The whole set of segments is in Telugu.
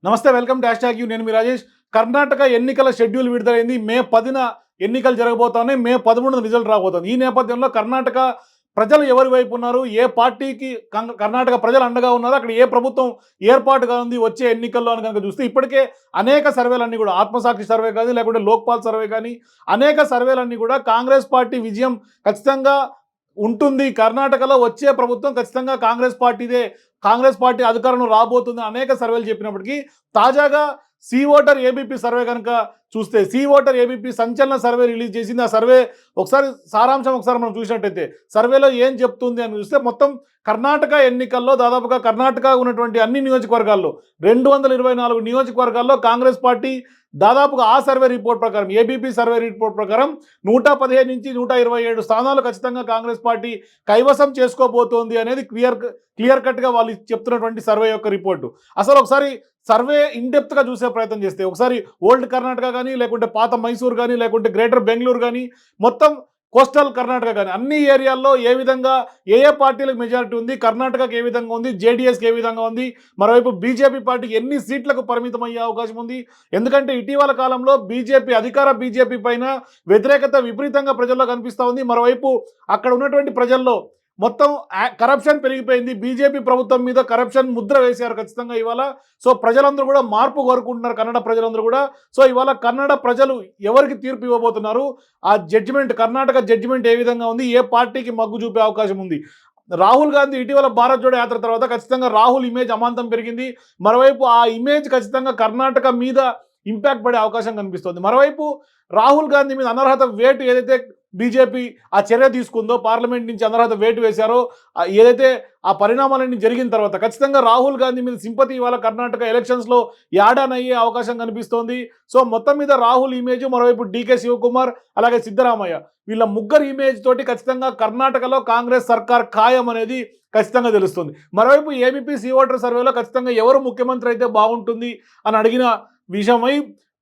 నమస్తే, వెల్కమ్ టు #యూ. నేను మీ రాజేష్. కర్ణాటక ఎన్నికల షెడ్యూల్ విడుదలైంది. మే 10న ఎన్నికలు జరగబోతున్నాయి. మే 13న రిజల్ట్ రాబోతుంది. ఈ నేపథ్యంలో కర్ణాటక ప్రజలు ఎవరి వైపు ఉన్నారు, ఏ పార్టీకి కర్ణాటక ప్రజలు అండగా ఉన్నారు, అక్కడ ఏ ప్రభుత్వం ఏర్పాటుగా ఉంది వచ్చే ఎన్నికల్లో అని కనుక చూస్తే ఇప్పటికే అనేక సర్వేలన్నీ కూడా ఆత్మసాక్షి సర్వే కానీ లేకుంటే లోక్పాల్ సర్వే కానీ అనేక సర్వేలన్నీ కూడా కాంగ్రెస్ పార్టీ విజయం ఖచ్చితంగా ఉంటుంది, కర్ణాటకలో వచ్చే ప్రభుత్వం ఖచ్చితంగా కాంగ్రెస్ పార్టీ అధికారంలో రాబోతుంది అనేక సర్వేలు చెప్పినప్పటికీ తాజాగా సి ఓటర్ ఏబీపీ సర్వే కనుక చూస్తే సి ఓటర్ ఏబీపీ సంచలన సర్వే రిలీజ్ చేసింది. ఆ సర్వే సారాంశం మనం చూసినట్టయితే సర్వేలో ఏం చెప్తుంది అని చూస్తే మొత్తం కర్ణాటక ఎన్నికల్లో దాదాపుగా కర్ణాటక ఉన్నటువంటి అన్ని నియోజకవర్గాల్లో 224 నియోజకవర్గాల్లో కాంగ్రెస్ పార్టీ దాదాపుగా ఆ సర్వే రిపోర్ట్ ప్రకారం ఏబీపీ సర్వే రిపోర్ట్ ప్రకారం 115 నుంచి 127 స్థానాలు ఖచ్చితంగా కాంగ్రెస్ పార్టీ కైవసం చేసుకోబోతోంది అనేది క్లియర్ కట్గా వాళ్ళు చెప్తున్నటువంటి సర్వే యొక్క రిపోర్టు. అసలు ఒకసారి సర్వే ఇన్డెప్త్గా చూసే ప్రయత్నం చేస్తే ఒకసారి ఓల్డ్ కర్ణాటక కానీ లేకుంటే పాత మైసూర్ కానీ లేకుంటే గ్రేటర్ బెంగళూరు కానీ మొత్తం కోస్టల్ కర్ణాటక కానీ అన్ని ఏరియాల్లో ఏ విధంగా ఏ పార్టీలకు మెజారిటీ ఉంది, కర్ణాటకకి ఏ విధంగా ఉంది, జేడీఎస్కి ఏ విధంగా ఉంది, మరోవైపు బీజేపీ పార్టీకి ఎన్ని సీట్లకు పరిమితం అయ్యే అవకాశం ఉంది. ఎందుకంటే ఇటీవల కాలంలో అధికార బీజేపీ పైన వ్యతిరేకత విపరీతంగా ప్రజల్లో కనిపిస్తూ ఉంది. మరోవైపు అక్కడ ఉన్నటువంటి ప్రజల్లో మొత్తం కరప్షన్ పెరిగిపోయింది. బీజేపీ ప్రభుత్వం మీద కరప్షన్ ముద్ర వేశారు ఖచ్చితంగా ఇవాళ. సో ప్రజలందరూ కూడా మార్పు కోరుకుంటున్నారు, కన్నడ ప్రజలందరూ కూడా. సో ఇవాళ కన్నడ ప్రజలు ఎవరికి తీర్పు ఇవ్వబోతున్నారు, ఆ కర్ణాటక జడ్జిమెంట్ ఏ విధంగా ఉంది, ఏ పార్టీకి మగ్గు చూపే అవకాశం ఉంది. రాహుల్ గాంధీ ఇటీవల భారత్ జోడో యాత్ర తర్వాత ఖచ్చితంగా రాహుల్ ఇమేజ్ అమాంతం పెరిగింది. మరోవైపు ఆ ఇమేజ్ ఖచ్చితంగా కర్ణాటక మీద ఇంపాక్ట్ పడే అవకాశం కనిపిస్తుంది. మరోవైపు రాహుల్ గాంధీ మీద అనర్హత వేటు ఏదైతే బీజేపీ ఆ చర్య తీసుకుందో, పార్లమెంట్ నుంచి అనర్హత వేటు వేశారో, ఏదైతే ఆ పరిణామాలన్నీ జరిగిన తర్వాత ఖచ్చితంగా రాహుల్ గాంధీ మీద సింపతి ఇవాళ కర్ణాటక ఎలక్షన్స్లో యాడాన్ అయ్యే అవకాశం కనిపిస్తోంది. సో మొత్తం మీద రాహుల్ ఇమేజ్, మరోవైపు డీకే శివకుమార్ అలాగే సిద్ధరామయ్య వీళ్ళ ముగ్గురు ఇమేజ్ తోటి ఖచ్చితంగా కర్ణాటకలో కాంగ్రెస్ సర్కార్ ఖాయం అనేది ఖచ్చితంగా తెలుస్తుంది. మరోవైపు ఏబీపీ సి ఓటర్ సర్వేలో ఖచ్చితంగా ఎవరు ముఖ్యమంత్రి అయితే బాగుంటుంది అని అడిగిన విషయమై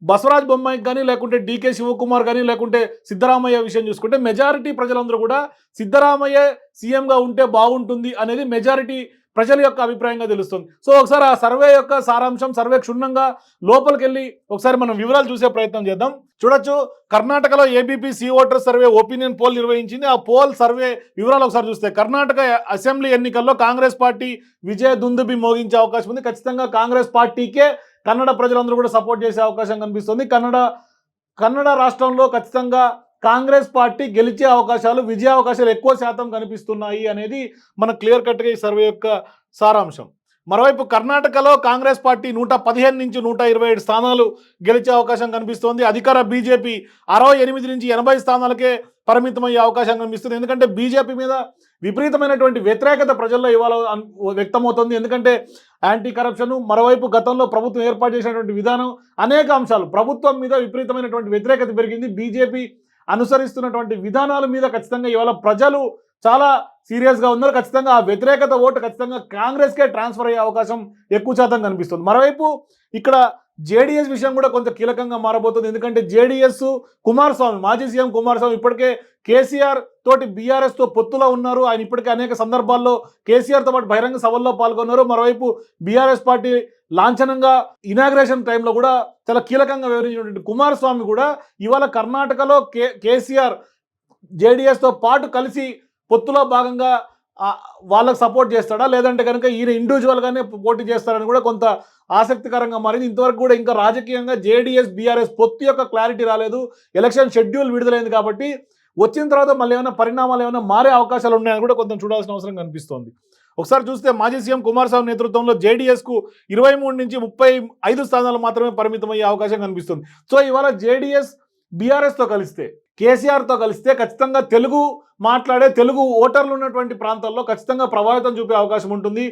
బసవరాజ్ బొమ్మాయికి కానీ లేకుంటే డీకే శివకుమార్ కానీ లేకుంటే సిద్ధరామయ్య విషయం చూసుకుంటే మెజారిటీ ప్రజలందరూ కూడా సిద్ధరామయ్య సీఎంగా ఉంటే బాగుంటుంది అనేది మెజారిటీ ప్రజల యొక్క అభిప్రాయంగా తెలుస్తుంది. సో ఒకసారి ఆ సర్వే యొక్క సారాంశం, సర్వే క్షుణ్ణంగా లోపలికి వెళ్ళి ఒకసారి మనం వివరాలు చూసే ప్రయత్నం చేద్దాం. చూడొచ్చు, కర్ణాటకలో ABP C voter survey opinion poll నిర్వహించింది. ఆ పోల్ సర్వే వివరాలు ఒకసారి చూస్తే కర్ణాటక అసెంబ్లీ ఎన్నికల్లో కాంగ్రెస్ పార్టీ విజయ దుందుబి మోగించే అవకాశం ఉంది. ఖచ్చితంగా కాంగ్రెస్ పార్టీకే కన్నడ ప్రజలందరూ కూడా సపోర్ట్ చేసే అవకాశం కనిపిస్తుంది. కన్నడ రాష్ట్రంలో ఖచ్చితంగా కాంగ్రెస్ పార్టీ గెలిచే అవకాశాలు, విజయ అవకాశాలు ఎక్కువ శాతం కనిపిస్తున్నాయి అనేది మన క్లియర్ కట్గా ఈ సర్వే యొక్క సారాంశం. మరోవైపు కర్ణాటకలో కాంగ్రెస్ పార్టీ 115 నుంచి 127 స్థానాలు గెలిచే అవకాశం కనిపిస్తోంది. అధికార బీజేపీ 68 నుంచి 80 స్థానాలకే పరిమితమయ్యే అవకాశం కనిపిస్తుంది. ఎందుకంటే బీజేపీ మీద విపరీతమైనటువంటి వ్యతిరేకత ప్రజల్లో ఇవాళ వ్యక్తమవుతుంది. ఎందుకంటే యాంటీ కరప్షన్, మరోవైపు గతంలో ప్రభుత్వం ఏర్పాటు చేసినటువంటి విధానం, అనేక అంశాలు ప్రభుత్వం మీద విపరీతమైనటువంటి వ్యతిరేకత పెరిగింది. బీజేపీ అనుసరిస్తున్నటువంటి విధానాల మీద ఖచ్చితంగా ఇవాళ ప్రజలు చాలా సీరియస్గా ఉన్నారు. ఖచ్చితంగా ఆ వ్యతిరేకత ఓటు ఖచ్చితంగా కాంగ్రెస్కే ట్రాన్స్ఫర్ అయ్యే అవకాశం ఎక్కువ శాతం కనిపిస్తుంది. మరోవైపు ఇక్కడ జేడీఎస్ విషయం కూడా కొంత కీలకంగా మారబోతుంది. ఎందుకంటే జేడీఎస్ కుమారస్వామి, మాజీ సీఎం కుమారస్వామి ఇప్పటికే కేసీఆర్ తోటి బీఆర్ఎస్తో పొత్తులో ఉన్నారు. ఆయన ఇప్పటికే అనేక సందర్భాల్లో కేసీఆర్తో పాటు బహిరంగ సభల్లో పాల్గొన్నారు. మరోవైపు బీఆర్ఎస్ పార్టీ లాంఛనంగా ఇనాగ్రేషన్ టైంలో కూడా చాలా కీలకంగా వివరించినటువంటి కుమారస్వామి కూడా ఇవాళ కర్ణాటకలో కేసీఆర్ జేడీఎస్తో పాటు కలిసి పొత్తులో భాగంగా వాళ్ళకు సపోర్ట్ చేస్తాడా, లేదంటే కనుక ఈయన ఇండివిజువల్గానే పోటీ చేస్తారని కూడా కొంత ఆసక్తికరంగా మారింది. ఇంతవరకు కూడా ఇంకా రాజకీయంగా జేడీఎస్ బీఆర్ఎస్ పొత్తు యొక్క క్లారిటీ రాలేదు. ఎలక్షన్ షెడ్యూల్ విడుదలైంది కాబట్టి వచ్చిన తర్వాత మళ్ళీ ఏమైనా పరిణామాలు ఏమైనా మారే అవకాశాలు ఉన్నాయని కూడా కొంచెం చూడాల్సిన అవసరం కనిపిస్తోంది. ఒకసారి చూస్తే మాజీ సీఎం కుమారస్వామి నేతృత్వంలో జేడీఎస్కు 23 నుంచి 35 స్థానాలు మాత్రమే పరిమితమయ్యే అవకాశం కనిపిస్తుంది. సో ఇవాళ జేడీఎస్ బీఆర్ఎస్తో కలిస్తే, కేసీఆర్తో కలిస్తే ఖచ్చితంగా తెలుగు ఓటర్లు ఉన్నటువంటి ప్రాంతాల్లో ఖచ్చితంగా ప్రభావితం చూపే అవకాశం ఉంటుంది.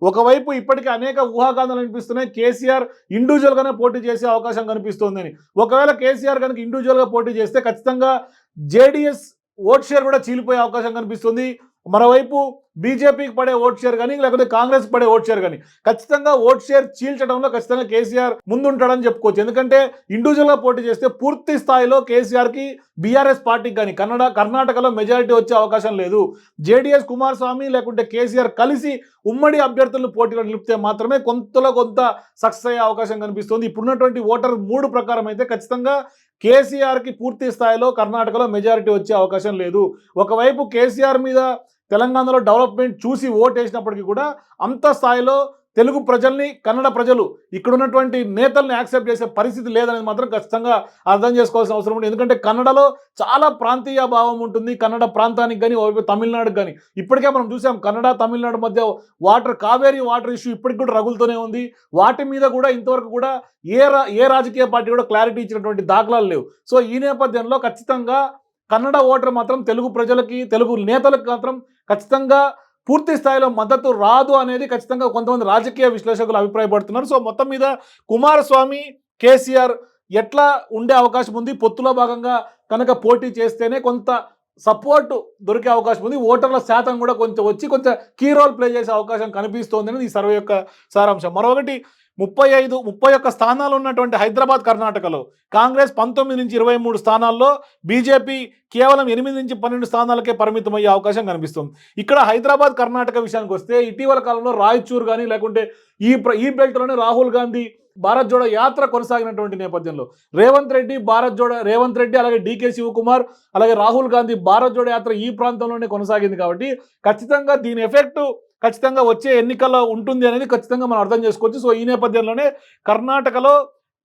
ఒకవైపు ఇప్పటికీ అనేక ఊహాగానాలు అనిపిస్తున్నాయి, కేసీఆర్ ఇండివిజువల్గానే పోటీ చేసే అవకాశం కనిపిస్తోందని. ఒకవేళ కేసీఆర్ కనుక ఇండివిజువల్గా పోటీ చేస్తే ఖచ్చితంగా జేడీఎస్ ఓట్ షేర్ కూడా చీలిపోయే అవకాశం కనిపిస్తుంది. మరోవైపు బీజేపీకి పడే ఓట్ షేర్ కానీ లేకపోతే కాంగ్రెస్ పడే ఓట్ షేర్ కానీ ఖచ్చితంగా ఓట్ షేర్ చీల్చడంలో ఖచ్చితంగా కేసీఆర్ ముందుంటాడని చెప్పుకోవచ్చు. ఎందుకంటే ఇండివిజువల్గా పోటీ చేస్తే పూర్తి స్థాయిలో కేసీఆర్కి బీఆర్ఎస్ పార్టీకి కానీ కర్ణాటకలో మెజారిటీ వచ్చే అవకాశం లేదు. జేడీఎస్ కుమారస్వామి లేకుంటే కేసీఆర్ కలిసి ఉమ్మడి అభ్యర్థులను పోటీలో నిలిపితే మాత్రమే కొంతలో కొంత సక్సెస్ అయ్యే అవకాశం కనిపిస్తుంది. ఇప్పుడున్నటువంటి ఓటర్ 3 ప్రకారం అయితే ఖచ్చితంగా కేసీఆర్కి పూర్తి స్థాయిలో కర్ణాటకలో మెజారిటీ వచ్చే అవకాశం లేదు. ఒకవైపు కేసీఆర్ మీద తెలంగాణలో డెవలప్మెంట్ చూసి ఓటు వేసినప్పటికీ కూడా అంత స్థాయిలో తెలుగు ప్రజల్ని కన్నడ ప్రజలు ఇక్కడ ఉన్నటువంటి నేతల్ని యాక్సెప్ట్ చేసే పరిస్థితి లేదనేది మాత్రం ఖచ్చితంగా అర్థం చేసుకోవాల్సిన అవసరం ఉంది. ఎందుకంటే కన్నడలో చాలా ప్రాంతీయ భావం ఉంటుంది. కన్నడ ప్రాంతానికి కానీ తమిళనాడుకి కానీ ఇప్పటికే మనం చూసాం కన్నడ తమిళనాడు మధ్య కావేరీ వాటర్ ఇష్యూ ఇప్పటికి కూడా రగులుతూనే ఉంది. వాటి మీద కూడా ఇంతవరకు కూడా ఏ రాజకీయ పార్టీ కూడా క్లారిటీ ఇచ్చినటువంటి దాఖలాలు లేవు. సో ఈ నేపథ్యంలో ఖచ్చితంగా కన్నడ ఓటర్ మాత్రం తెలుగు ప్రజలకి తెలుగు నేతలకు మాత్రం ఖచ్చితంగా పూర్తి స్థాయిలో మద్దతు రాదు అనేది ఖచ్చితంగా కొంతమంది రాజకీయ విశ్లేషకులు అభిప్రాయపడుతున్నారు. సో మొత్తం మీద కుమారస్వామి కేసీఆర్ ఎట్లా ఉండే అవకాశం ఉంది, పొత్తులో భాగంగా కనుక పోటీ చేస్తేనే కొంత సపోర్ట్ దొరికే అవకాశం ఉంది, ఓటర్ల శాతం కూడా కొంచెం కీ రోల్ ప్లే చేసే అవకాశం కనిపిస్తోంది అనేది ఈ సర్వే యొక్క సారాంశం. మరొకటి 31 స్థానాలు ఉన్నటువంటి హైదరాబాద్ కర్ణాటకలో కాంగ్రెస్ 19 నుంచి 23 స్థానాల్లో, బీజేపీ కేవలం 8 నుంచి 12 స్థానాలకే పరిమితం అయ్యే అవకాశం కనిపిస్తుంది. ఇక్కడ హైదరాబాద్ కర్ణాటక విషయానికి వస్తే ఇటీవల కాలంలో రాయచూర్ కానీ లేకుంటే ఈ బెల్ట్లోనే రాహుల్ గాంధీ భారత్ జోడో యాత్ర కొనసాగినటువంటి నేపథ్యంలో రేవంత్ రెడ్డి అలాగే డీకే శివకుమార్ అలాగే రాహుల్ గాంధీ భారత్ జోడో యాత్ర ఈ ప్రాంతంలోనే కొనసాగింది. కాబట్టి ఖచ్చితంగా దీని ఎఫెక్ట్ ఖచ్చితంగా వచ్చే ఎన్నికల్లో ఉంటుంది అనేది ఖచ్చితంగా మనం అర్థం చేసుకోవచ్చు. సో ఈ నేపథ్యంలోనే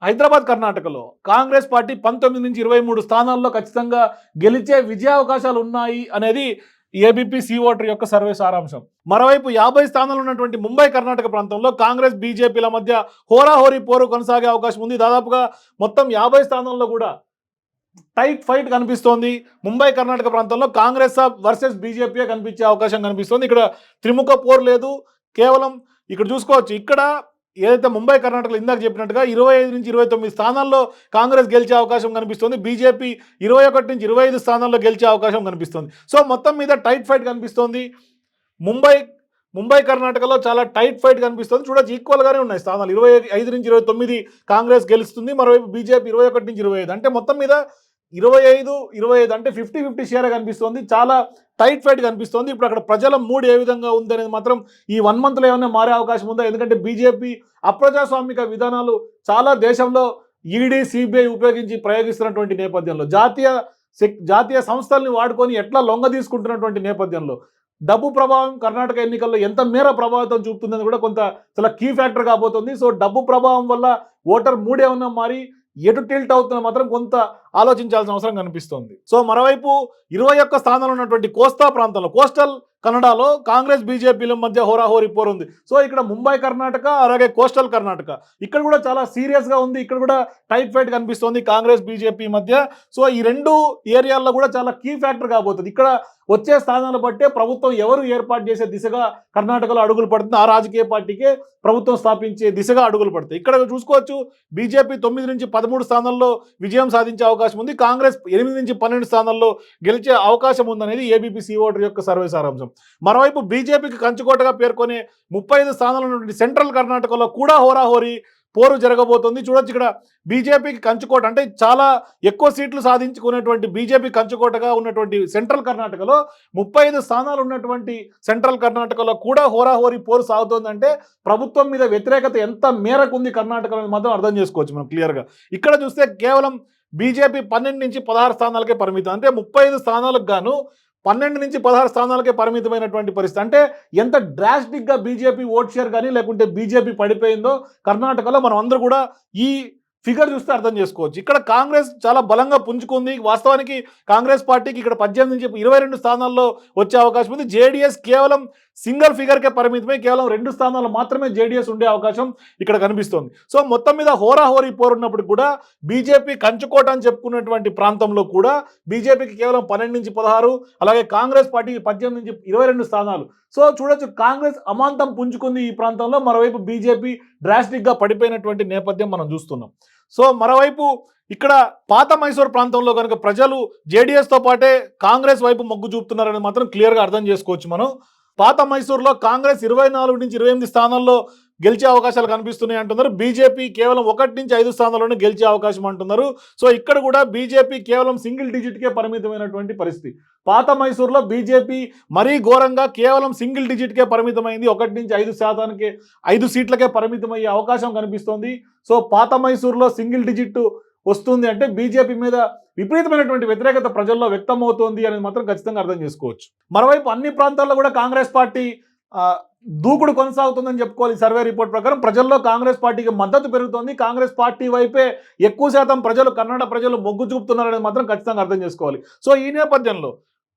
హైదరాబాద్ కర్ణాటకలో కాంగ్రెస్ పార్టీ 19 నుంచి 23 స్థానాల్లో ఖచ్చితంగా గెలిచే విజయావకాశాలు ఉన్నాయి అనేది ఏబీపీ సి ఓటర్ యొక్క సర్వే సారాంశం. మరోవైపు 50 స్థానాలు ఉన్నటువంటి ముంబై కర్ణాటక ప్రాంతంలో కాంగ్రెస్ బీజేపీల మధ్య హోరాహోరీ పోరు కొనసాగే అవకాశం ఉంది. దాదాపుగా మొత్తం 50 స్థానాల్లో కూడా టైట్ ఫైట్ కనిపిస్తోంది. ముంబై కర్ణాటక ప్రాంతంలో కాంగ్రెస్ వర్సెస్ బీజేపీ కనిపించే అవకాశం కనిపిస్తోంది. ఇక్కడ త్రిముఖ పోరు లేదు. కేవలం ఇక్కడ చూసుకోవచ్చు, ఇక్కడ ఏదైతే ముంబై కర్ణాటకలో ఇందాక చెప్పినట్టుగా 25 నుంచి 29 స్థానాల్లో కాంగ్రెస్ గెలిచే అవకాశం కనిపిస్తుంది. బీజేపీ 21 నుంచి 25 స్థానాల్లో గెలిచే అవకాశం కనిపిస్తుంది. సో మొత్తం మీద టైట్ ఫైట్ కనిపిస్తోంది. ముంబై కర్ణాటకలో చాలా టైట్ ఫైట్ కనిపిస్తుంది. చూడొచ్చు, ఈక్వల్గానే ఉన్నాయి స్థానాలు. 25 నుంచి 29 కాంగ్రెస్ గెలుస్తుంది, మరోవైపు బీజేపీ 21 నుంచి 25. అంటే మొత్తం మీద 25 అంటే 50-50 షేర్ కనిపిస్తుంది. చాలా టైట్ ఫైట్ కనిపిస్తుంది. ఇప్పుడు అక్కడ ప్రజల మూడ్ ఏ విధంగా ఉంది అనేది మాత్రం ఈ 1 మంత్లో ఏమైనా మారే అవకాశం ఉందా? ఎందుకంటే బీజేపీ అప్రజాస్వామిక విధానాలు చాలా దేశంలో ఈడీ సిబిఐ ఉపయోగించి ప్రయోగిస్తున్నటువంటి నేపథ్యంలో, జాతీయ సంస్థల్ని వాడుకొని ఎట్లా లొంగ తీసుకుంటున్నటువంటి నేపథ్యంలో డబ్బు ప్రభావం కర్ణాటక ఎన్నికల్లో ఎంత మేర ప్రభావితం చూపుతుందని కూడా చాలా కీ ఫ్యాక్టర్ కాబోతుంది. సో డబ్బు ప్రభావం వల్ల ఓటర్ మూడ్ ఏమన్నా మారి ఎటు టిల్ట్ అవుతున్న మాత్రం కొంత ఆలోచించాల్సిన అవసరం కనిపిస్తోంది. సో మరోవైపు 21 స్థానంలో ఉన్నటువంటి కోస్టల్ కన్నడలో కాంగ్రెస్ బీజేపీల మధ్య హోరాహోరీ పోరు ఉంది. సో ఇక్కడ ముంబై కర్ణాటక అలాగే కోస్టల్ కర్ణాటక ఇక్కడ కూడా చాలా సీరియస్గా ఉంది. ఇక్కడ కూడా టైట్ ఫైట్ కనిపిస్తోంది కాంగ్రెస్ బీజేపీ మధ్య. సో ఈ 2 ఏరియాల్లో కూడా చాలా కీ ఫ్యాక్టర్ కాబోతుంది. ఇక్కడ వచ్చే స్థానాలు బట్టే ప్రభుత్వం ఎవరు ఏర్పాటు చేసే దిశగా కర్ణాటకలో అడుగులు పడుతుంది, ఆ రాజకీయ పార్టీకే ప్రభుత్వం స్థాపించే దిశగా అడుగులు పడతాయి. ఇక్కడ చూసుకోవచ్చు, బీజేపీ 9 నుంచి 13 స్థానాల్లో విజయం సాధించే అవకాశం ఉంది. కాంగ్రెస్ 8 నుంచి 12 స్థానాల్లో గెలిచే అవకాశం ఉందనేది ఏబీపీ సి ఓటర్ యొక్క సర్వే సారాంశం. మరోవైపు బీజేపీకి కంచుకోటగా పేర్కొనే 35 స్థానాల నుండి సెంట్రల్ కర్ణాటకలో కూడా హోరాహోరీ పోరు జరగబోతుంది. చూడొచ్చు, ఇక్కడ బీజేపీకి కంచుకోట అంటే చాలా ఎక్కువ సీట్లు సాధించుకునేటువంటి బీజేపీ కంచుకోటగా ఉన్నటువంటి సెంట్రల్ కర్ణాటకలో 35 స్థానాలు ఉన్నటువంటి సెంట్రల్ కర్ణాటకలో కూడా హోరాహోరీ పోరు సాగుతోందంటే ప్రభుత్వం మీద వ్యతిరేకత ఎంత మేరకు ఉంది కర్ణాటకలో మాత్రం అర్థం చేసుకోవచ్చు మనం క్లియర్గా. ఇక్కడ చూస్తే కేవలం బీజేపీ 12 నుంచి 16 స్థానాలకే పరిమితం. అంటే 35 స్థానాలకు గాను 12 నుంచి 16 స్థానాలకే పరిమితమైనటువంటి పరిస్థితి. అంటే ఎంత డ్రాస్టిక్గా బీజేపీ ఓట్ షేర్ కానీ లేకుంటే బీజేపీ పడిపోయిందో కర్ణాటకలో మనం అందరూ కూడా ఈ ఫిగర్ చూస్తే అర్థం చేసుకోవచ్చు. ఇక్కడ కాంగ్రెస్ చాలా బలంగా పుంజుకుంది. వాస్తవానికి కాంగ్రెస్ పార్టీకి ఇక్కడ 18 నుంచి 22 స్థానాల్లో వచ్చే అవకాశం ఉంది. జేడీఎస్ కేవలం సింగిల్ ఫిగర్కే పరిమితమై కేవలం 2 స్థానాలు మాత్రమే జేడీఎస్ ఉండే అవకాశం ఇక్కడ కనిపిస్తోంది. సో మొత్తం మీద హోరాహోరీ పోరున్నప్పుడు కూడా బీజేపీ కంచుకోట అని చెప్పుకున్నటువంటి ప్రాంతంలో కూడా బీజేపీకి కేవలం 12 నుంచి 16, అలాగే కాంగ్రెస్ పార్టీకి 18 నుంచి 22 స్థానాలు. సో చూడొచ్చు, కాంగ్రెస్ అమాంతం పుంజుకుంది ఈ ప్రాంతంలో, మరోవైపు బీజేపీ డ్రాస్టిక్గా పడిపోయినటువంటి నేపథ్యం మనం చూస్తున్నాం. సో మరోవైపు ఇక్కడ పాత మైసూర్ ప్రాంతంలో కనుక ప్రజలు జేడీఎస్తో పాటే కాంగ్రెస్ వైపు మొగ్గు చూపుతున్నారని మాత్రం క్లియర్గా అర్థం చేసుకోవచ్చు మనం. పాత మైసూర్లో కాంగ్రెస్ 24 నుంచి 28 స్థానాల్లో గెలిచే అవకాశాలు కనిపిస్తున్నాయి అంటున్నారు. బీజేపీ కేవలం 1 నుంచి 5 స్థానాల్లోనే గెలిచే అవకాశం అంటున్నారు. సో ఇక్కడ కూడా బీజేపీ కేవలం సింగిల్ డిజిట్కే పరిమితమైనటువంటి పరిస్థితి. పాత మైసూర్లో బీజేపీ మరీ ఘోరంగా కేవలం సింగిల్ డిజిట్కే పరిమితమైంది. 1 నుంచి 5 5 సీట్లకే పరిమితమయ్యే అవకాశం కనిపిస్తోంది. సో పాత మైసూర్లో సింగిల్ డిజిట్ వస్తుంది అంటే బీజేపీ మీద విపరీతమైనటువంటి వ్యతిరేకత ప్రజల్లో వ్యక్తమవుతోంది అనేది మాత్రం ఖచ్చితంగా అర్థం చేసుకోవచ్చు. మరోవైపు అన్ని ప్రాంతాల్లో కూడా కాంగ్రెస్ పార్టీ దూకుడు కొనసాగుతుందని చెప్పుకోవాలి. సర్వే రిపోర్ట్ ప్రకారం ప్రజల్లో కాంగ్రెస్ పార్టీకి మద్దతు పెరుగుతోంది. కాంగ్రెస్ పార్టీ వైపే ఎక్కువ శాతం ప్రజలు, కన్నడ ప్రజలు మొగ్గు చూపుతున్నారనేది మాత్రం ఖచ్చితంగా అర్థం చేసుకోవాలి. సో ఈ నేపథ్యంలో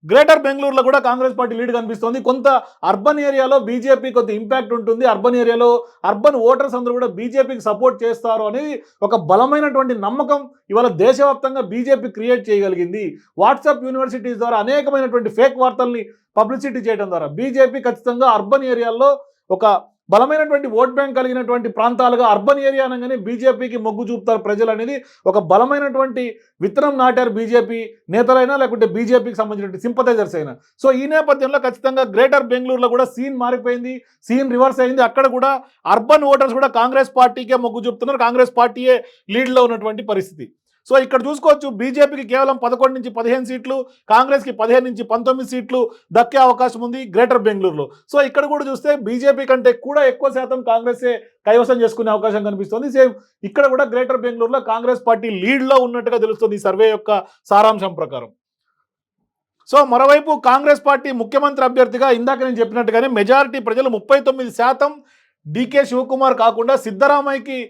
గ్రేటర్ బెంగళూరులో కూడా కాంగ్రెస్ పార్టీ లీడ్ కనిపిస్తోంది. కొంత అర్బన్ ఏరియాలో బీజేపీ కొంత ఇంపాక్ట్ ఉంటుంది. అర్బన్ ఏరియాలో అర్బన్ ఓటర్స్ అందరూ కూడా బీజేపీకి సపోర్ట్ చేస్తారు అనేది ఒక బలమైనటువంటి నమ్మకం ఇవాళ దేశవ్యాప్తంగా బీజేపీ క్రియేట్ చేయగలిగింది. వాట్సాప్ యూనివర్సిటీస్ ద్వారా అనేకమైనటువంటి ఫేక్ వార్తల్ని పబ్లిసిటీ చేయడం ద్వారా బీజేపీ ఖచ్చితంగా అర్బన్ ఏరియాల్లో ఒక బలమైనటువంటి ఓట్ బ్యాంక్ కలిగినటువంటి ప్రాంతాలుగా అర్బన్ ఏరియా అనగానే బీజేపీకి మొగ్గు చూపుతారు ప్రజలు అనేది ఒక బలమైనటువంటి విత్తనం నాటారు బీజేపీ నేతలైనా లేకుంటే బీజేపీకి సంబంధించిన సింపథైజర్స్ అయినా. సో ఈ నేపథ్యంలో ఖచ్చితంగా గ్రేటర్ బెంగళూరులో కూడా సీన్ మారిపోయింది, సీన్ రివర్స్ అయింది. అక్కడ కూడా అర్బన్ ఓటర్స్ కూడా కాంగ్రెస్ పార్టీకే మొగ్గు చూపుతున్నారు. కాంగ్రెస్ పార్టీయే లీడ్లో ఉన్నటువంటి పరిస్థితి. సో ఇక్కడ చూసుకోవచ్చు బీజేపీకి కేవలం 11 నుంచి 15 సీట్లు, కాంగ్రెస్కి 15 నుంచి 19 సీట్లు దక్కే అవకాశం ఉంది గ్రేటర్ బెంగళూరులో. సో ఇక్కడ కూడా చూస్తే బీజేపీ కంటే కూడా ఎక్కువ శాతం కాంగ్రెసే కైవసం చేసుకునే అవకాశం కనిపిస్తుంది. సేమ్ ఇక్కడ కూడా గ్రేటర్ బెంగళూరులో కాంగ్రెస్ పార్టీ లీడ్లో ఉన్నట్టుగా తెలుస్తుంది ఈ సర్వే యొక్క సారాంశం ప్రకారం. సో మరోవైపు కాంగ్రెస్ పార్టీ ముఖ్యమంత్రి అభ్యర్థిగా ఇందాక నేను చెప్పినట్టుగానే మెజారిటీ ప్రజలు 39% డీకే శివకుమార్ కాకుండా సిద్ధరామయ్యకి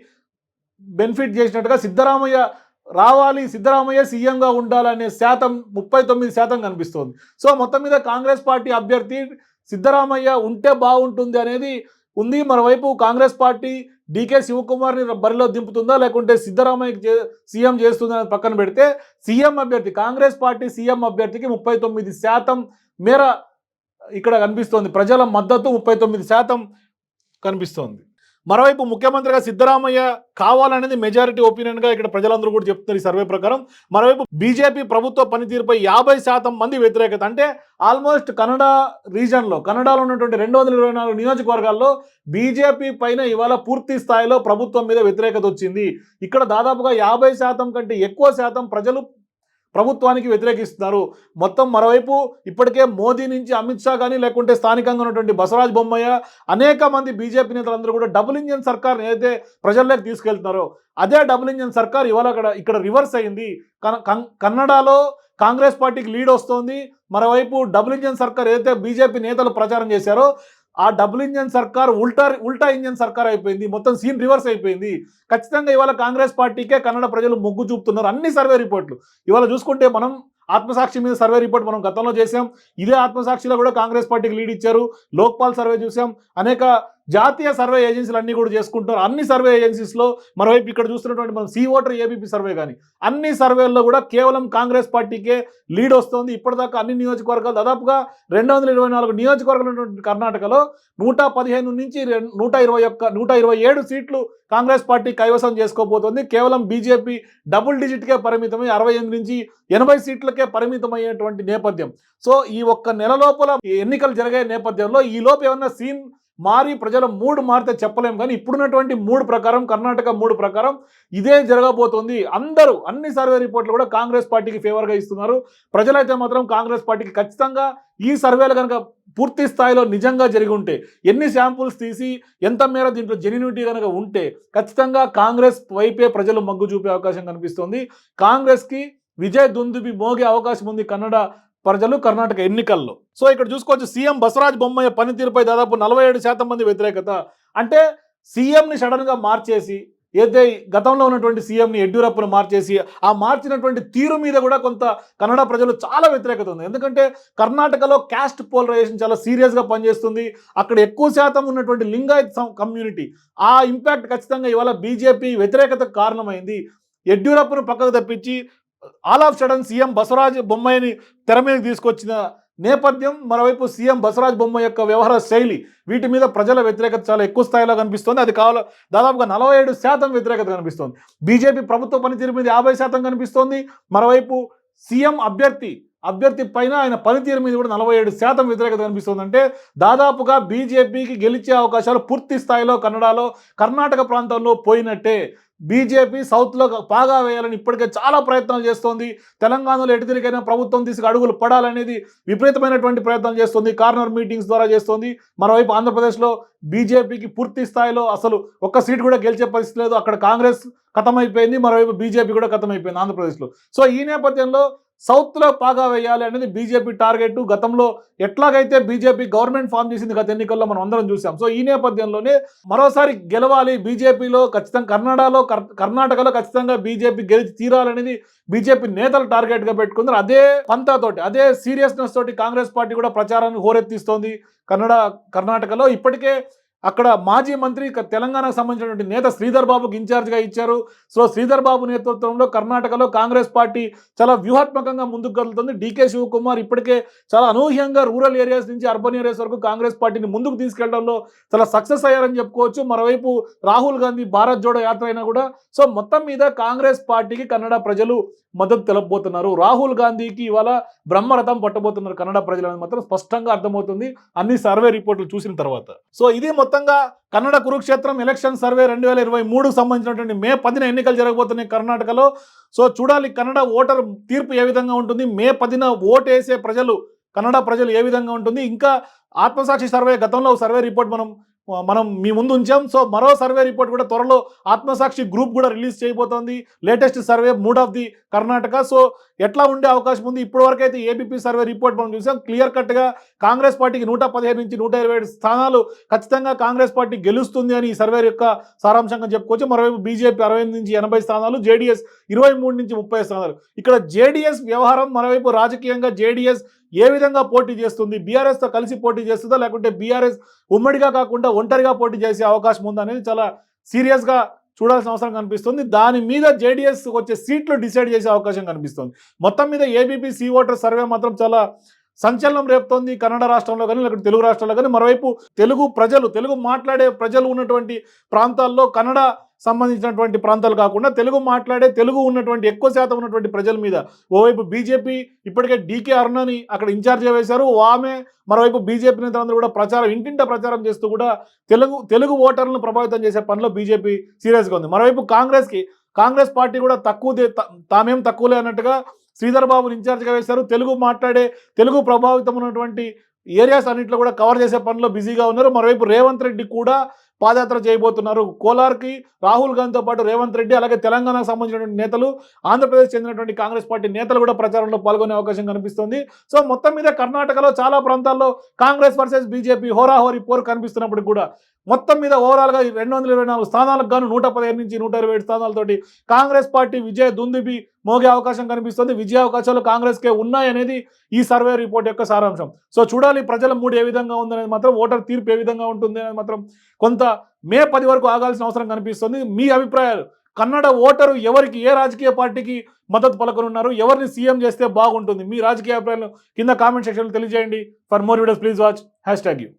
బెనిఫిట్ చేసినట్టుగా సిద్ధరామయ్య రావాలి, సిద్ధరామయ్య సీఎంగా ఉండాలనే శాతం 39% కనిపిస్తోంది. సో మొత్తం మీద కాంగ్రెస్ పార్టీ అభ్యర్థి సిద్ధరామయ్య ఉంటే బాగుంటుంది అనేది ఉంది. మరోవైపు కాంగ్రెస్ పార్టీ డీకే శివకుమార్ని బరిలో దింపుతుందా లేకుంటే సిద్ధరామయ్యకి సీఎం చేస్తుందా అనేది పక్కన పెడితే సీఎం అభ్యర్థి కాంగ్రెస్ పార్టీ సీఎం అభ్యర్థికి 39% మేర ఇక్కడ కనిపిస్తోంది. ప్రజల మద్దతు 39% కనిపిస్తోంది. మరోవైపు ముఖ్యమంత్రిగా సిద్ధరామయ్య కావాలనేది మెజారిటీ ఒపీనియన్గా ఇక్కడ ప్రజలందరూ కూడా చెప్తున్నారు ఈ సర్వే ప్రకారం. మరోవైపు బీజేపీ ప్రభుత్వ పనితీరుపై 50% మంది వ్యతిరేకత. అంటే ఆల్మోస్ట్ కన్నడ రీజన్లో, కన్నడలో ఉన్నటువంటి 224 నియోజకవర్గాల్లో బీజేపీ పైన ఇవాళ పూర్తి స్థాయిలో ప్రభుత్వం మీద వ్యతిరేకత వచ్చింది. ఇక్కడ దాదాపుగా 50% కంటే ఎక్కువ శాతం ప్రజలు ప్రభుత్వానికి వ్యతిరేకిస్తున్నారు. మొత్తం మరోవైపు ఇప్పటికే మోదీ నుంచి అమిత్ షా కానీ లేకుంటే స్థానికంగా ఉన్నటువంటి బసవరాజ్ బొమ్మయ్య అనేక మంది బీజేపీ నేతలందరూ కూడా డబుల్ ఇంజన్ సర్కార్ ఏదైతే ప్రజల్లోకి తీసుకెళ్తున్నారో అదే డబుల్ ఇంజన్ సర్కార్ ఇవాళ ఇక్కడ రివర్స్ అయింది. కన్నడలో కాంగ్రెస్ పార్టీకి లీడ్ వస్తోంది. మరోవైపు డబుల్ ఇంజన్ సర్కార్ ఏదైతే బీజేపీ నేతలు ప్రచారం చేశారో ఆ డబుల్ ఇంజన్ సర్కార్ ఉల్టా ఇంజన్ సర్కార్ అయిపోయింది. మొత్తం సీన్ రివర్స్ అయిపోయింది. ఖచ్చితంగా ఇవాళ కాంగ్రెస్ పార్టీకే కన్నడ ప్రజలు మొగ్గు చూపుతున్నారు. అన్ని సర్వే రిపోర్ట్లు ఇవాళ చూసుకుంటే మనం ఆత్మసాక్షి మీద సర్వే రిపోర్ట్ మనం గతంలో చేసాం. ఇదే ఆత్మసాక్షిలో కూడా కాంగ్రెస్ పార్టీకి లీడ్ ఇచ్చారు. లోక్పాల్ సర్వే చూసాం. అనేక జాతీయ సర్వే ఏజెన్సీలు అన్నీ కూడా చేసుకుంటారు. అన్ని సర్వే ఏజెన్సీస్లో మరోవైపు ఇక్కడ చూస్తున్నటువంటి మనం సి ఓటర్ ఏబీపీ సర్వే కానీ అన్ని సర్వేల్లో కూడా కేవలం కాంగ్రెస్ పార్టీకే లీడ్ వస్తుంది. ఇప్పటిదాకా అన్ని నియోజకవర్గాలు దాదాపుగా 224 నియోజకవర్గాలు ఉన్నటువంటి కర్ణాటకలో 115 నుంచి 127 సీట్లు కాంగ్రెస్ పార్టీ కైవసం చేసుకోబోతోంది. కేవలం బీజేపీ డబుల్ డిజిట్కే పరిమితమై 68 నుంచి 80 సీట్లకే పరిమితమయ్యేటువంటి నేపథ్యం. సో ఈ ఒక్క నెల లోపల ఎన్నికలు జరిగే నేపథ్యంలో ఈ లోపు ఏమన్నా సీన్ మారి ప్రజల మూడ్ మారితే చెప్పలేం. కానీ ఇప్పుడున్నటువంటి మూడ్ ప్రకారం, కర్ణాటక మూడ్ ప్రకారం ఇదే జరగబోతోంది. అన్ని సర్వే రిపోర్ట్లు కూడా కాంగ్రెస్ పార్టీకి ఫేవర్గా ఇస్తున్నారు. ప్రజలైతే మాత్రం కాంగ్రెస్ పార్టీకి ఖచ్చితంగా ఈ సర్వేలు కనుక పూర్తి స్థాయిలో నిజంగా జరిగి ఉంటే, ఎన్ని శాంపుల్స్ తీసి ఎంత మేర దీంట్లో జెన్యూనిటీ కనుక ఉంటే ఖచ్చితంగా కాంగ్రెస్ వైపే ప్రజలు మొగ్గు చూపే అవకాశం కనిపిస్తుంది. కాంగ్రెస్కి విజయ దుందుబి మోగే అవకాశం ఉంది కన్నడ ప్రజలు కర్ణాటక ఎన్నికల్లో. సో ఇక్కడ చూసుకోవచ్చు సీఎం బసవరాజ్ బొమ్మయ్య పనితీరుపై దాదాపు 47% మంది వ్యతిరేకత. అంటే సీఎంని సడన్గా మార్చేసి ఏదైతే గతంలో ఉన్నటువంటి సీఎంని యడ్యూరప్పను మార్చేసి ఆ మార్చినటువంటి తీరు మీద కూడా కొంత కన్నడ ప్రజలు చాలా వ్యతిరేకత ఉంది. ఎందుకంటే కర్ణాటకలో క్యాస్ట్ పోలరైజేషన్ చాలా సీరియస్గా పనిచేస్తుంది. అక్కడ ఎక్కువ శాతం ఉన్నటువంటి లింగాయత్ కమ్యూనిటీ ఆ ఇంపాక్ట్ ఖచ్చితంగా ఇవాళ బీజేపీ వ్యతిరేకతకు కారణమైంది. యడ్యూరప్పను పక్కకు తప్పించి all of sudden CM Basavaraj బొమ్మాయిని తెర మీద తీసుకొచ్చిన నేపథ్యం, మరోవైపు సీఎం బసవరాజ బొమ్మాయి యొక్క వ్యవహార శైలి, వీటి మీద ప్రజల వ్యతిరేకత చాలా ఎక్కువ స్థాయిలో కనిపిస్తుంది. అది దాదాపుగా 47% వ్యతిరేకత కనిపిస్తుంది. బీజేపీ ప్రభుత్వ పనితీరు మీద 50% కనిపిస్తోంది. మరోవైపు సీఎం అభ్యర్థి పైన ఆయన పనితీరు మీద కూడా 47% వ్యతిరేకత కనిపిస్తుంది. అంటే దాదాపుగా బీజేపీకి గెలిచే అవకాశాలు పూర్తి స్థాయిలో కర్ణాటక ప్రాంతంలో పోయినట్టే. బీజేపీ సౌత్లో పాగా వేయాలని ఇప్పటికే చాలా ప్రయత్నాలు చేస్తోంది. తెలంగాణలో ఎటుతిరిగైనా ప్రభుత్వం తీసుకు అడుగులు పడాలనేది విపరీతమైనటువంటి ప్రయత్నాలు చేస్తుంది. కార్నర్ మీటింగ్స్ ద్వారా చేస్తోంది. మరోవైపు ఆంధ్రప్రదేశ్లో బీజేపీకి పూర్తి స్థాయిలో అసలు ఒక్క సీటు కూడా గెలిచే పరిస్థితి లేదు. అక్కడ కాంగ్రెస్ ఖతమైపోయింది, మరోవైపు బీజేపీ కూడా ఖతమైపోయింది ఆంధ్రప్రదేశ్లో. సో ఈ నేపథ్యంలో సౌత్లో పాగా వేయాలి అనేది బీజేపీ టార్గెట్. గతంలో ఎట్లాగైతే బీజేపీ గవర్నమెంట్ ఫామ్ చేసింది గత ఎన్నికల్లో మనం అందరం చూసాం. సో ఈ నేపథ్యంలోనే మరోసారి గెలవాలి బీజేపీలో, ఖచ్చితంగా కర్ణాటకలో ఖచ్చితంగా బీజేపీ గెలిచి తీరాలనేది బీజేపీ నేతలు టార్గెట్గా పెట్టుకుంటారు. అదే పంతాతోటి, అదే సీరియస్నెస్ తోటి కాంగ్రెస్ పార్టీ కూడా ప్రచారాన్ని హోరెత్తిస్తోంది. కర్ణాటకలో ఇప్పటికే అక్కడ మాజీ మంత్రి తెలంగాణకు సంబంధించినటువంటి నేత శ్రీధర్ బాబుకి ఇన్ఛార్జ్గా ఇచ్చారు. సో శ్రీధర్ బాబు నేతృత్వంలో కర్ణాటకలో కాంగ్రెస్ పార్టీ చాలా వ్యూహాత్మకంగా ముందుకు కదులుతుంది. డీకే శివకుమార్ ఇప్పటికే చాలా అనూహ్యంగా రూరల్ ఏరియాస్ నుంచి అర్బన్ ఏరియాస్ వరకు కాంగ్రెస్ పార్టీని ముందుకు తీసుకెళ్లడంలో చాలా సక్సెస్ అయ్యారని చెప్పుకోవచ్చు. మరోవైపు రాహుల్ గాంధీ భారత్ జోడో యాత్ర అయినా కూడా సో మొత్తం మీద కాంగ్రెస్ పార్టీకి కన్నడ ప్రజలు మద్దతు తెలపబోతున్నారు. రాహుల్ గాంధీకి ఇవాళ బ్రహ్మరథం పట్టబోతున్నారు కన్నడ ప్రజలు అనేది మాత్రం స్పష్టంగా అర్థమవుతుంది అన్ని సర్వే రిపోర్టులు చూసిన తర్వాత. సో ఇది మొత్తంగా కన్నడ కురుక్షేత్రం ఎలక్షన్ సర్వే 2023కు సంబంధించినటువంటి మే 10న ఎన్నికలు జరగబోతున్నాయి కర్ణాటకలో. సో చూడాలి కన్నడ ఓటర్ తీర్పు ఏ విధంగా ఉంటుంది, మే 10న ఓటు వేసే కన్నడ ప్రజలు ఏ విధంగా ఉంటుంది. ఇంకా ఆత్మసాక్షి సర్వే, గతంలో సర్వే రిపోర్ట్ మనం మీ ముందు ఉంచాం. సో మరో సర్వే రిపోర్ట్ కూడా త్వరలో ఆత్మసాక్షి గ్రూప్ కూడా రిలీజ్ చేయబోతోంది. Latest survey mood of the Karnataka. So ఎట్లా ఉండే అవకాశం ఉంది, ఇప్పటి వరకు అయితే ఏబీపీ సర్వే రిపోర్ట్ మనం చూసాం. క్లియర్ కట్గా కాంగ్రెస్ పార్టీకి 115 నుంచి 127 స్థానాలు ఖచ్చితంగా కాంగ్రెస్ పార్టీ గెలుస్తుంది అని ఈ సర్వే యొక్క సారాంశంగా చెప్పుకోవచ్చు. మరోవైపు బీజేపీ 60 నుంచి 80 స్థానాలు, జేడీఎస్ 23 నుంచి 30 స్థానాలు. ఇక్కడ జేడీఎస్ వ్యవహారం, మరోవైపు రాజకీయంగా జేడీఎస్ ఏ విధంగా పోటీ చేస్తుంది, బీఆర్ఎస్తో కలిసి పోటీ చేస్తుందా లేకుంటే బీఆర్ఎస్ ఉమ్మడిగా కాకుండా ఒంటరిగా పోటీ చేసే అవకాశం ఉందా అనేది చాలా సీరియస్గా చూడాల్సిన అవసరం కనిపిస్తుంది. దాని మీద జేడీఎస్ వచ్చే సీట్లు డిసైడ్ చేసే అవకాశం కనిపిస్తుంది. మొత్తం మీద ఏబీపీ సి ఓటర్ సర్వే మాత్రం చాలా సంచలనం రేపుతోంది కన్నడ రాష్ట్రంలో కానీ లేకపోతే తెలుగు రాష్ట్రాల్లో కానీ. మరోవైపు తెలుగు మాట్లాడే ప్రజలు ఉన్నటువంటి ప్రాంతాల్లో, కన్నడ సంబంధించినటువంటి ప్రాంతాలు కాకుండా తెలుగు ఉన్నటువంటి ఎక్కువ శాతం ఉన్నటువంటి ప్రజల మీద ఓవైపు బీజేపీ ఇప్పటికే డీకే అరుణని అక్కడ ఇన్ఛార్జ్గా వేశారు. ఆమె మరోవైపు బీజేపీ నేతలందరూ కూడా ఇంటింట ప్రచారం చేస్తూ కూడా తెలుగు ఓటర్లను ప్రభావితం చేసే పనిలో బీజేపీ సీరియస్గా ఉంది. మరోవైపు కాంగ్రెస్ పార్టీ కూడా తామేం తక్కువలే అన్నట్టుగా శ్రీధర్ బాబుని ఇన్ఛార్జ్గా వేశారు. తెలుగు ప్రభావితం ఉన్నటువంటి ఏరియాస్ అన్నింటిలో కూడా కవర్ చేసే పనిలో బిజీగా ఉన్నారు. మరోవైపు రేవంత్ రెడ్డి కూడా పాదయాత్ర చేయబోతున్నారు. కోలార్కి రాహుల్ గాంధీతో పాటు రేవంత్ రెడ్డి, అలాగే తెలంగాణకు సంబంధించినటువంటి నేతలు, ఆంధ్రప్రదేశ్ చెందినటువంటి కాంగ్రెస్ పార్టీ నేతలు కూడా ప్రచారంలో పాల్గొనే అవకాశం కనిపిస్తుంది. సో మొత్తం మీద కర్ణాటకలో చాలా ప్రాంతాల్లో కాంగ్రెస్ వర్సెస్ బీజేపీ హోరాహోరీ పోరు కనిపిస్తున్నప్పుడు కూడా మొత్తం మీద ఓవరాల్గా 224 స్థానాలకు గాను 115 నుంచి 127 స్థానాలతోటి కాంగ్రెస్ పార్టీ విజయ దుందుబి మోగే అవకాశం కనిపిస్తుంది. విజయ అవకాశాలు కాంగ్రెస్కే ఉన్నాయనేది ఈ సర్వే రిపోర్ట్ యొక్క సారాంశం. సో చూడాలి ప్రజల మూడు ఏ విధంగా ఉందనేది మాత్రం, ఓటర్ తీర్పు ఏ విధంగా ఉంటుంది అనేది మాత్రం కొంత మే 10 వరకు ఆగాల్సిన అవసరం కనిపిస్తుంది. మీ అభిప్రాయాలు, కన్నడ ఓటరు ఎవరికి, ఏ రాజకీయ పార్టీకి మద్దతు పలకనున్నారు, ఎవరిని సీఎం చేస్తే బాగుంటుంది, మీ రాజకీయ అభిప్రాయాలు కింద కామెంట్ సెక్షన్లో తెలియజేయండి. For more videos please watch #you.